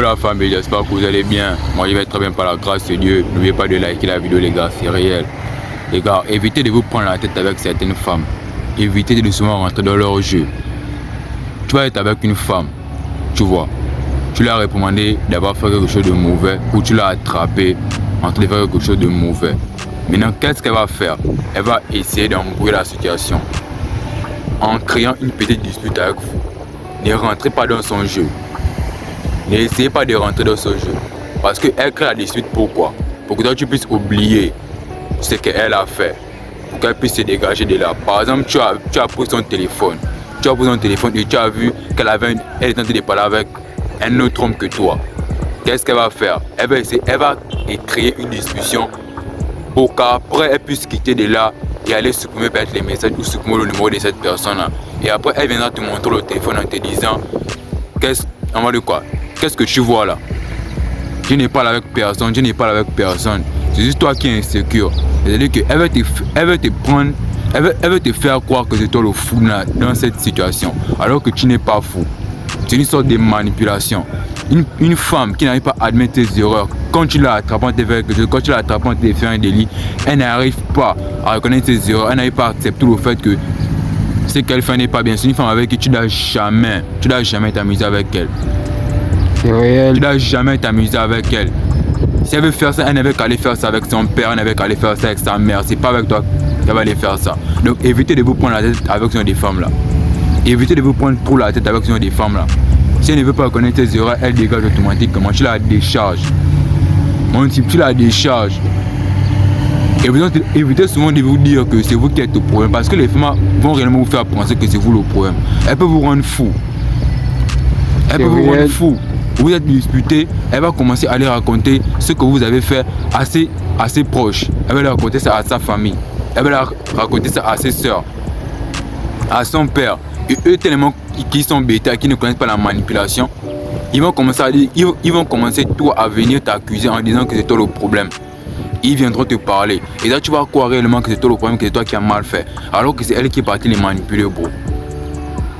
La famille, j'espère que vous allez bien. Moi je vais très bien par la grâce de Dieu. N'oubliez pas de liker la vidéo les gars, c'est réel. Les gars, évitez de vous prendre la tête avec certaines femmes. Évitez de souvent rentrer dans leur jeu. Tu vas être avec une femme, tu vois. Tu l'as recommandé d'avoir fait quelque chose de mauvais ou tu l'as attrapé en train de faire quelque chose de mauvais. Maintenant, qu'est-ce qu'elle va faire? Elle va essayer d'embrouiller la situation en créant une petite dispute avec vous. Ne rentrez pas dans son jeu. N'essayez pas de rentrer dans ce jeu. Parce qu'elle crée la dispute, pourquoi? Pour que toi tu puisses oublier ce qu'elle a fait. Pour qu'elle puisse se dégager de là. Par exemple, tu as pris son téléphone. Tu as pris son téléphone et tu as vu qu'elle est en train de parler avec un autre homme que toi. Qu'est-ce qu'elle va faire? Elle va créer une discussion pour qu'après elle puisse quitter de là et aller supprimer peut-être les messages ou supprimer le numéro de cette personne-là. Et après, elle viendra te montrer le téléphone en te disant qu'est-ce que tu vois là? Je n'ai pas avec personne, je n'ai pas avec personne. C'est juste toi qui es insécure. C'est-à-dire qu'elle va te prendre, elle va te faire croire que c'est toi le fou là, dans cette situation. Alors que tu n'es pas fou. C'est une sorte de manipulation. Une femme qui n'arrive pas à admettre ses erreurs, quand tu l'as attrapée en train de faire un délit, elle n'arrive pas à reconnaître ses erreurs, elle n'arrive pas à accepter le fait que ce qu'elle fait n'est pas bien. C'est une femme avec qui tu ne dois jamais t'amuser avec elle. C'est réel. Tu ne dois jamais t'amuser avec elle. Si elle veut faire ça, elle n'avait qu'à aller faire ça avec son père, elle n'avait qu'à aller faire ça avec sa mère. C'est pas avec toi qu'elle va aller faire ça. Donc évitez de vous prendre la tête avec ce genre de femmes là. Évitez de vous prendre pour la tête avec ce genre de femmes là. Si elle ne veut pas reconnaître ses erreurs, elle dégage automatiquement. Tu la décharges. Mon type, tu la décharges. Et vous évitez souvent de vous dire que c'est vous qui êtes au problème. Parce que les femmes vont réellement vous faire penser que c'est vous le problème. Elle peut vous rendre fou. Vous êtes disputé, elle va commencer à lui raconter ce que vous avez fait assez proche. Elle va lui raconter ça à sa famille. Elle va lui raconter ça à ses soeurs, à son père. Et eux tellement qui sont bêta, qui ne connaissent pas la manipulation, ils vont commencer toi à venir t'accuser en disant que c'est toi le problème. Ils viendront te parler. Et là tu vas croire réellement que c'est toi le problème, que c'est toi qui as mal fait. Alors que c'est elle qui est partie les manipuler, bro.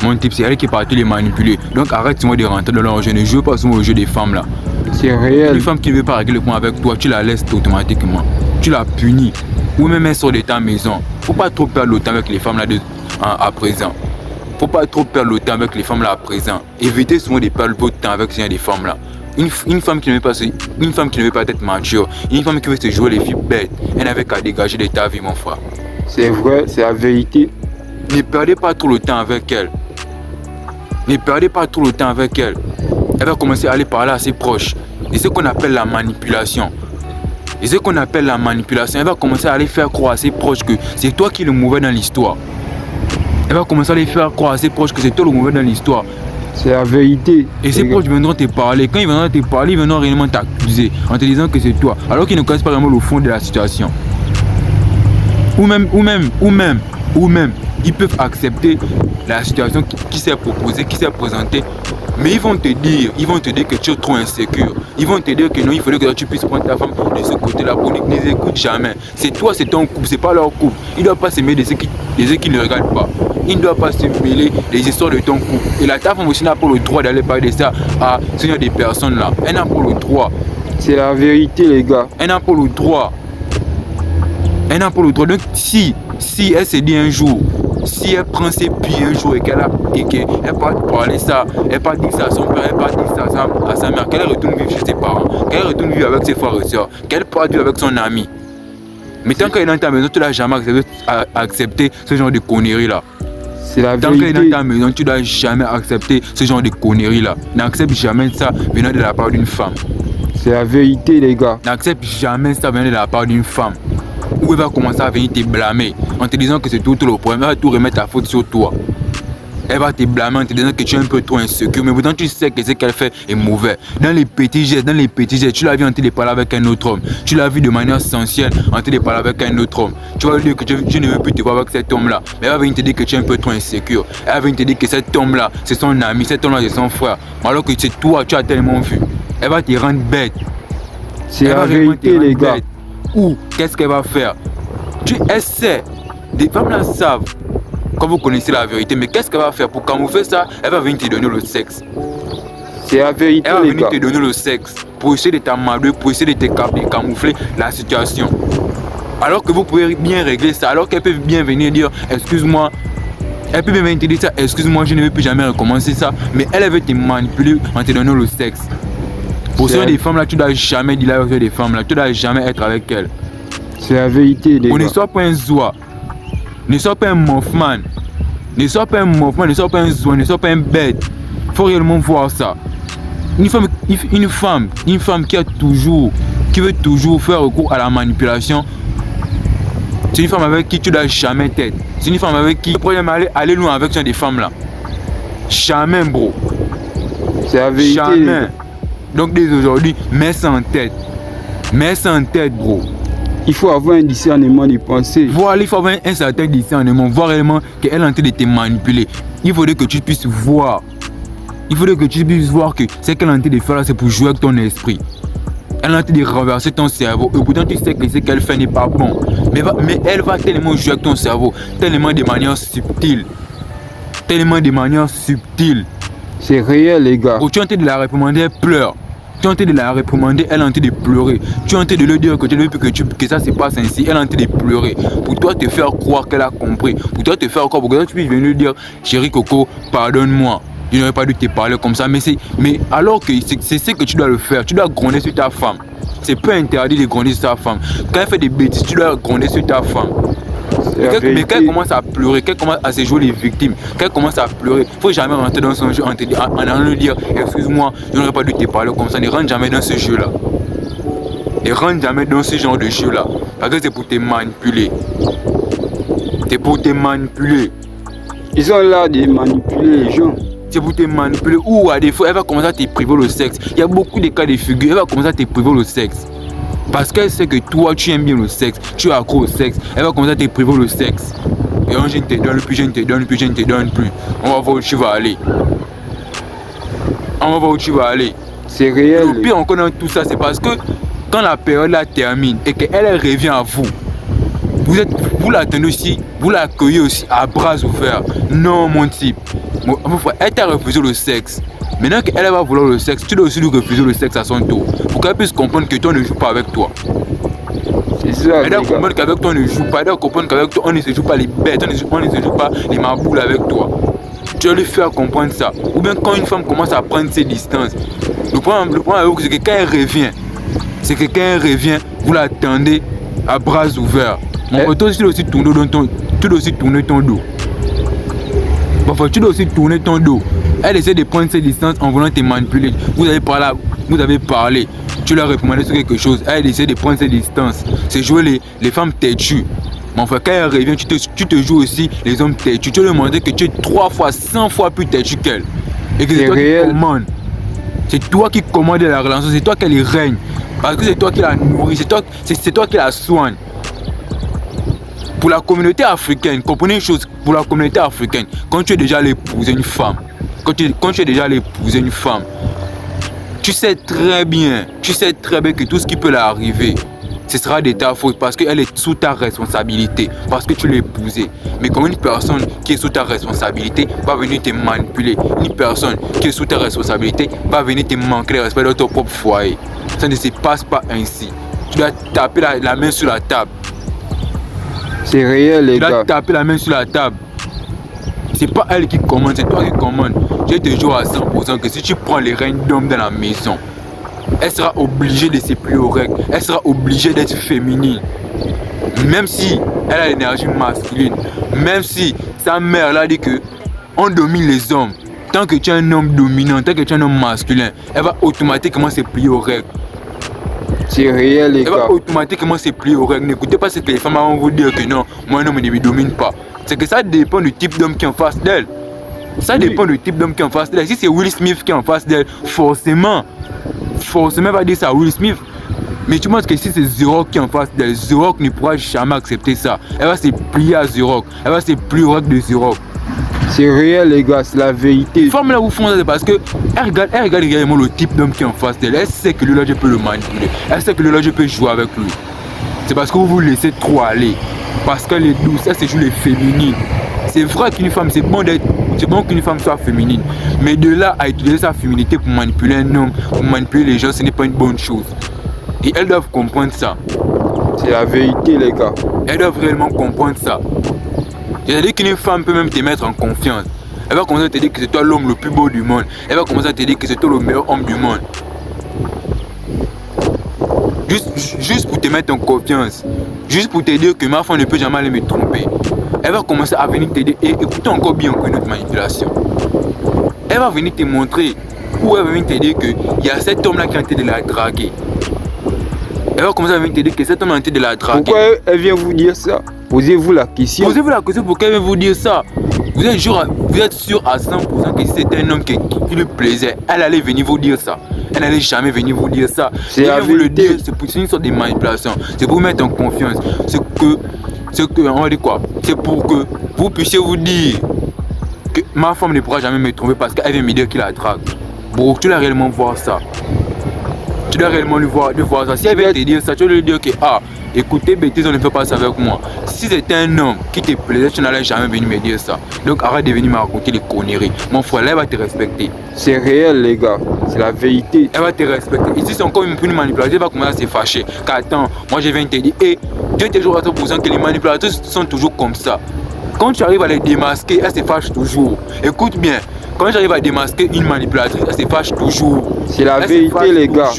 Mon type, c'est elle qui est partie les manipuler. Donc arrête-moi de rentrer dans leur jeu. Ne joue pas souvent au jeu des femmes là. C'est réel. Une femme qui ne veut pas régler le point avec toi, tu la laisses automatiquement. Tu la punis. Ou même elle sort de ta maison. Faut pas trop perdre le temps avec les femmes là à présent. Faut pas trop perdre le temps avec les femmes là à présent. Évitez souvent de perdre votre temps avec ces femmes là. Une femme qui ne veut pas être mature, une femme qui veut se jouer les filles bêtes, elle n'avait qu'à dégager de ta vie, mon frère. C'est vrai, c'est la vérité. Ne perdez pas trop le temps avec elle. Ne perdez pas trop le temps avec elle. Elle va commencer à aller parler à ses proches. C'est ce qu'on appelle la manipulation. Et ce qu'on appelle la manipulation, elle va commencer à aller faire croire à ses proches que c'est toi qui es le mauvais dans l'histoire. Elle va commencer à aller faire croire à ses proches que c'est toi le mauvais dans l'histoire. C'est la vérité. Et ses proches viendront te parler. Quand ils viendront te parler, ils viendront réellement t'accuser en te disant que c'est toi. Alors qu'ils ne connaissent pas vraiment le fond de la situation. Ou même, ils peuvent accepter la situation qui s'est proposée, qui s'est présentée. Mais ils vont te dire que tu es trop insécure. Ils vont te dire que non, il faudrait que tu puisses prendre ta femme de ce côté-là pour ne les écoute jamais. C'est toi, c'est ton couple, c'est pas leur couple. Ils ne doivent pas s'aimer de ceux qui ne regardent pas. Ils ne doivent pas se mêler des histoires de ton couple. Et la ta femme aussi n'a pas le droit d'aller parler de ça à ce genre de personnes là. Elle n'a pas le droit. C'est la vérité, les gars. Elle n'a pas le droit. Elle n'a pas le droit. Donc si elle se dit un jour, si elle prend ses pieds un jour et qu'elle part parler ça, elle part dire ça à son père, elle part dire ça à sa mère, qu'elle retourne vivre chez ses parents, qu'elle retourne vivre avec ses frères et soeurs, qu'elle part vivre avec son ami. Mais tant qu'elle est dans ta maison, tu ne dois jamais accepter ce genre de conneries là. C'est la vérité. Tant qu'elle est dans ta maison, tu ne dois jamais accepter ce genre de conneries là. N'accepte jamais ça venant de la part d'une femme. C'est la vérité, les gars. N'accepte jamais ça venant de la part d'une femme. Ou elle va commencer à venir te blâmer en te disant que c'est tout le problème. Elle va tout remettre la faute sur toi. Elle va te blâmer en te disant que tu es un peu trop insécure. Mais pourtant tu sais que ce qu'elle fait est mauvais. Dans les petits gestes, tu l'as vu en train de parler avec un autre homme. Tu l'as vu de manière sensuelle en train de parler avec un autre homme. Tu vas lui dire que tu ne veux plus te voir avec cet homme là. Mais elle va venir te dire que tu es un peu trop insécure. Elle va venir te dire que cet homme là c'est son ami, cet homme là c'est son frère. Alors que c'est toi, tu as tellement vu. Elle va te rendre bête. C'est la vérité, les gars. Ou qu'est-ce qu'elle va faire? Elle sait, des femmes là savent quand vous connaissez la vérité, mais qu'est-ce qu'elle va faire pour camoufler ça? Elle va venir te donner le sexe. C'est la vérité, Elle va les venir gars. te donner le sexe pour essayer de t'amadouer, pour essayer de te camoufler la situation. Alors que vous pouvez bien régler ça, alors qu'elle peut bien venir dire excuse-moi. Elle peut bien venir te dire ça, excuse-moi, je ne veux plus jamais recommencer ça. Mais elle veut te manipuler en te donnant le sexe. Pour ce des femmes là, tu dois jamais dire avec des femmes là, tu dois jamais être avec elles. C'est la vérité, les gars. Ne sois pas un zoa, ne sois pas un moffman, ne sois pas un moffman, ne sois pas un zoa, ne sois pas un bête. Il faut réellement voir ça. Une femme qui veut toujours faire recours à la manipulation, c'est une femme avec qui tu dois jamais être. C'est une femme avec qui tu pourrais aller loin avec des femmes là. Jamais, bro. C'est la vérité. Jamais. Donc dès aujourd'hui, mets ça en tête. Mets ça en tête, bro. Il faut avoir un discernement de pensée. Voilà, il faut avoir un certain discernement. Voir réellement qu'elle est en train de te manipuler. Il faudrait que tu puisses voir. Il faudrait que tu puisses voir que ce qu'elle est en train de faire là, c'est pour jouer avec ton esprit. Elle est en train de renverser ton cerveau. Et pourtant, tu sais que ce qu'elle fait n'est pas bon. Mais elle va tellement jouer avec ton cerveau. Tellement de manière subtile. Tellement de manière subtile. C'est réel, les gars. Oh, tu es en train de la réprimander, elle pleure. Tu es en train de la réprimander, elle est en train de pleurer. Tu es en train de lui dire que tu ne veux plus que ça se passe ainsi. Elle est en train de pleurer. Pour toi te faire croire qu'elle a compris. Pour toi te faire croire. Pour que toi tu puisses venir lui dire chérie Coco, pardonne-moi. Je n'aurais pas dû te parler comme ça. Mais alors que c'est ce que tu dois le faire. Tu dois gronder sur ta femme. C'est pas interdit de gronder sur ta femme. Quand elle fait des bêtises, tu dois gronder sur ta femme. Mais quand elle commence à pleurer, quand elle commence à se jouer les victimes, quand elle commence à pleurer, il ne faut jamais rentrer dans son jeu en allant lui dire excuse-moi, je n'aurais pas dû te parler comme ça. Ne rentre jamais dans ce jeu-là. Ne rentre jamais dans ce genre de jeu-là. Parce que c'est pour te manipuler. C'est pour te manipuler. Ils sont là de manipuler les gens. C'est pour te manipuler. Ou à des fois, elle va commencer à te priver le sexe. Il y a beaucoup de cas de figure. Elle va commencer à te priver le sexe. Parce qu'elle sait que toi, tu aimes bien le sexe. Tu es accro au sexe. Elle va commencer à te priver le sexe. Et je ne te donne plus, je ne te donne plus, je ne te donne plus. On va voir où tu vas aller. On va voir où tu vas aller. C'est réel. Le pire encore dans tout ça, c'est parce que quand la période là termine et qu'elle revient à vous, vous l'attendez aussi, vous l'accueillez aussi à bras ouverts. Non, mon type. Elle t'a refusé le sexe. Maintenant qu'elle va vouloir le sexe, tu dois aussi lui refuser le sexe à son tour. Pour qu'elle puisse comprendre que toi ne joue pas avec toi. C'est ça. Elle doit comprendre qu'avec toi on ne joue pas. Elle doit comprendre qu'avec toi on ne se joue pas les bêtes, on ne se joue pas les maboules avec toi. Tu dois lui faire comprendre ça. Ou bien quand une femme commence à prendre ses distances, le problème c'est que quand elle revient, vous l'attendez à bras ouverts. Toi aussi tu dois aussi tourner ton dos. Parfois tu dois aussi tourner ton dos. Elle essaie de prendre ses distances en voulant te manipuler. Vous avez parlé. Tu l'as réprimandé sur quelque chose. Elle essaie de prendre ses distances. C'est jouer les femmes têtues. Mais enfin, quand elle revient, tu te joues aussi les hommes têtus. Tu lui demandes que tu es 3 fois, 100 fois plus têtu qu'elle. Et que c'est toi qui commandes. C'est toi qui commandes la relation. C'est toi qui les règne. Parce que c'est toi qui la nourris. C'est toi qui la soigne. Pour la communauté africaine, comprenez une chose. Pour la communauté africaine, quand tu es déjà allé épouser une femme, quand tu es déjà allé épouser une femme, tu sais très bien que tout ce qui peut l'arriver, ce sera de ta faute parce qu'elle est sous ta responsabilité, parce que tu l'as épousée. Mais comme une personne qui est sous ta responsabilité va venir te manipuler, une personne qui est sous ta responsabilité va venir te manquer le respect de ton propre foyer. Ça ne se passe pas ainsi. Tu dois taper la main sur la table. C'est réel, les gars. Tu dois taper la main sur la table. C'est pas elle qui commande, c'est toi qui commande. Je te jure à 100% que si tu prends les règnes d'homme dans la maison, elle sera obligée de se plier aux règles. Elle sera obligée d'être féminine. Même si elle a l'énergie masculine. Même si sa mère l'a dit que on domine les hommes. Tant que tu es un homme dominant, tant que tu es un homme masculin, elle va automatiquement se plier aux règles. C'est réel, les gars. Elle va automatiquement se plier aux règles. N'écoutez pas ce que les femmes vont vous dire que non, moi un homme ne me domine pas. C'est que ça dépend du type d'homme qui est en face d'elle. Ça dépend du type d'homme qui est en face d'elle. Si c'est Will Smith qui est en face d'elle, forcément elle va dire ça à Will Smith. Mais tu penses que si c'est The Rock qui est en face d'elle, The Rock ne pourra jamais accepter ça. Elle va se plier à The Rock. Elle va se plier au Rock de The Rock. C'est réel, les gars, c'est la vérité. Les femmes là vous font ça parce que elle regarde également le type d'homme qui est en face d'elle. Elle sait que lui là je peux le manipuler. Elle sait que lui là je peux jouer avec lui. C'est parce que vous vous laissez trop aller. Parce qu'elle est douce, elle se joue les féminines. c'est vrai qu'une femme, c'est bon qu'une femme soit féminine. Mais de là à utiliser sa féminité pour manipuler un homme, pour manipuler les gens, ce n'est pas une bonne chose. Et elles doivent comprendre ça. C'est la vérité, les gars. Elles doivent réellement comprendre ça. C'est-à-dire qu'une femme peut même te mettre en confiance. Elle va commencer à te dire que c'est toi l'homme le plus beau du monde. Elle va commencer à te dire que c'est toi le meilleur homme du monde. Juste pour te mettre en confiance. Juste pour te dire que ma femme ne peut jamais aller me tromper. Elle va commencer à venir te dire, et écoute encore bien encore une autre manipulation. Elle va venir te montrer, ou elle va venir te dire qu'il y a cet homme-là qui est en train de la draguer. Elle va commencer à venir te dire que cet homme est en train de la draguer. Pourquoi elle vient vous dire ça? Posez-vous la question. Posez-vous la question pourquoi elle vient vous dire ça. Vous êtes sûr à 100% que si c'était un homme qui lui plaisait, elle allait venir vous dire ça. Elle n'allait jamais venir vous dire ça. C'est la vous le dire, vérité. c'est une sorte de manipulation. C'est pour vous mettre en confiance. On va dire quoi? C'est pour que vous puissiez vous dire que ma femme ne pourra jamais me tromper parce qu'elle vient me dire qu'il la drague. Bon, tu dois réellement voir ça. Tu dois réellement lui voir ça. Si elle vient te dire ça, tu dois lui dire que écoutez, bêtise, on ne fait pas ça avec moi. Si c'était un homme qui te plaisait, tu n'allais jamais venir me dire ça. Donc arrête de venir me raconter des conneries. Mon frère, là, elle va te respecter. C'est réel, les gars. C'est la vérité. Elle va te respecter. Ici, c'est encore une manipulation. Elle va commencer à se fâcher. Qu'attends, moi je viens te dire, Dieu te jure à 100% que les manipulateurs sont toujours comme ça. Quand tu arrives à les démasquer, elle se fâche toujours. Écoute bien, quand j'arrive à démasquer une manipulatrice, elle se fâche toujours. C'est la vérité, les gars.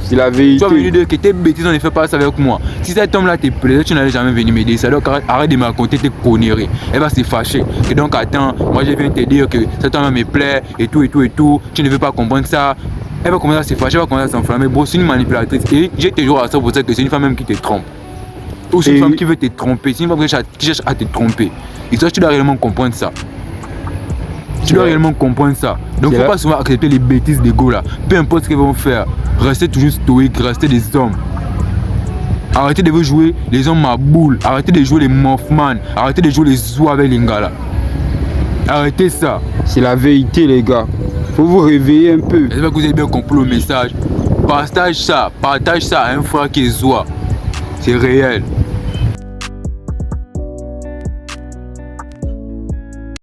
C'est la vérité. Tu vas venir dire que tes bêtises, on ne fait pas ça avec moi. Si cet homme-là te plaît, tu n'allais jamais venir m'aider. Ça, donc arrête de me raconter tes conneries. Elle va se fâcher. Et donc attends, moi je viens te dire que cet homme me plaît et tout. Tu ne veux pas comprendre ça. Elle va commencer à se fâcher, elle va commencer à s'enflammer. Bon, c'est une manipulatrice. Et je te jure à ça pour ça que c'est une femme même qui te trompe. Ou c'est une femme qui veut te tromper. C'est une femme qui cherche à te tromper. Et toi, tu dois réellement comprendre ça. Tu dois réellement comprendre ça. Donc faut pas souvent accepter les bêtises d'ego là. Peu importe ce qu'ils vont faire. Restez toujours stoïque, restez des hommes. Arrêtez de vous jouer les hommes à boule. Arrêtez de jouer les Mothman. Arrêtez de jouer les oies avec les gars là. Arrêtez ça. C'est la vérité, les gars. Faut vous réveiller un peu. J'espère que vous avez bien compris le message. Partage ça à un frère qui est oie. C'est réel.